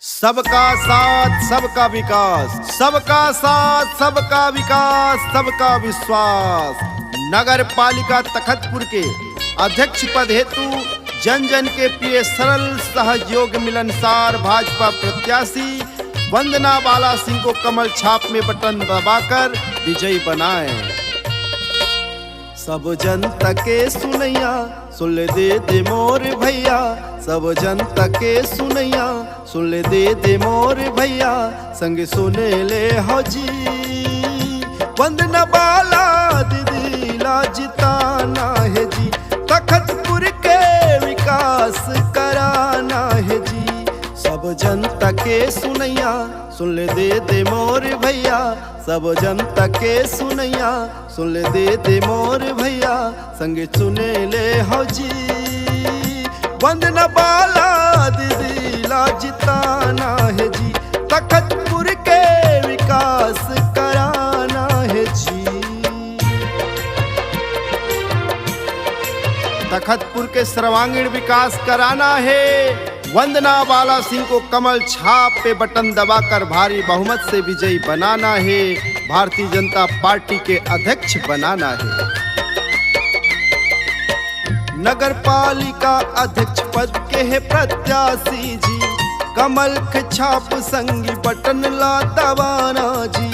सबका साथ सबका विकास, सबका साथ सबका विकास, सबका विश्वास। नगर पालिका तखतपुर के अध्यक्ष पद हेतु जन जन के प्रिय सरल सहयोग मिलनसार भाजपा प्रत्याशी वंदना बाला सिंह को कमल छाप में बटन दबाकर विजयी बनाएं। सब जनता के सुनैया सुन दे मोर भैया, सब जनता के सुनैया सुन दे मोर भैया, संग सुने ले हो जी वंदना बाला दीदी ला जिताना है जी, तखतपुर के विकास कराना है जी। सब जनता के सुनैया सुन दे मोर भैया, सब जनता के सुनैया सुन दे मोर भैया, संग सुने ले हो जी वंदना बाला दीदी ला जिताना है जी, तखतपुर के विकास कराना है जी। तखतपुर के सर्वांगीण विकास कराना है। वंदना बाला सिंह को कमल छाप पे बटन दबाकर भारी बहुमत से विजयी बनाना है, भारतीय जनता पार्टी के अध्यक्ष बनाना है। नगर पालिका अध्यक्ष पद के है प्रत्याशी जी, कमल के छाप संगी बटन ला दबाना जी।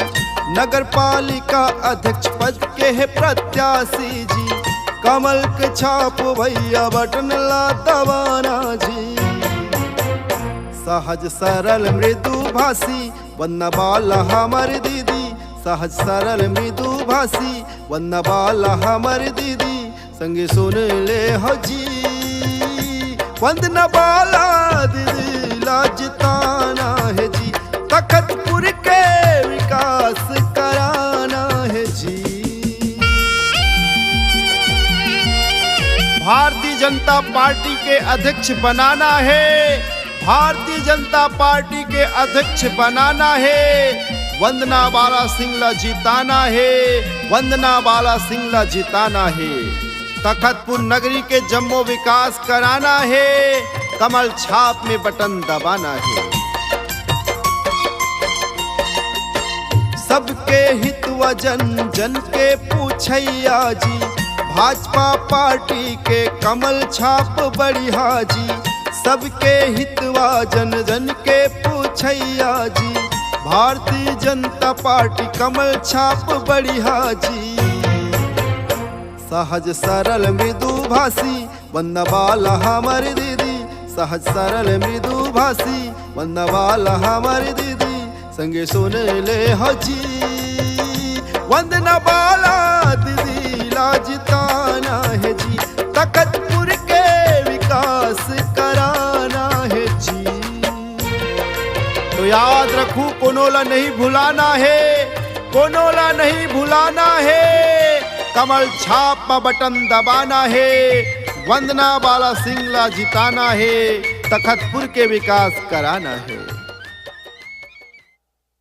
नगर पालिका अध्यक्ष पद के है प्रत्याशी जी, कमल के छाप भैया बटन ला दबाना जी। सहज सरल मृदु भाषी वंदना बाला हमर दीदी, सहज सरल मृदु भाषी वंदना बाला हमर दीदी, संगे सुन ले हो जी वंदना बाला दीदी ला जिताना है जी, तखतपुर के विकास कराना है जी। भारतीय जनता पार्टी के अध्यक्ष बनाना है, भारतीय जनता पार्टी के अध्यक्ष बनाना है। वंदना बाला सिंह ला जिताना है, वंदना बाला सिंह ला जिताना है। तखतपुर नगरी के जम्मो विकास कराना है, कमल छाप में बटन दबाना है। सबके हित व जन जन के पूछैया जी, भाजपा पार्टी के कमल छाप बढ़िया जी। सबके हितवा जन जन के पूछैया जी, भारतीय जनता पार्टी कमल छाप बढ़िया जी। सहज सरल मृदु भाषी वंदना बाला हमर दीदी, सहज सरल मृदु भाषी वंदना बाला हमर दीदी, संगे सुन ले हो जी वंदना बाला दीदी ला जिताना है जी, तखतपुर के विकास कराना है जी। तो याद रखू कोनोला नहीं भुलाना है, कोनोला नहीं भुलाना है, कमल छाप पर बटन दबाना है, वंदना बाला सिंह ला जिताना है, तखतपुर के विकास कराना है।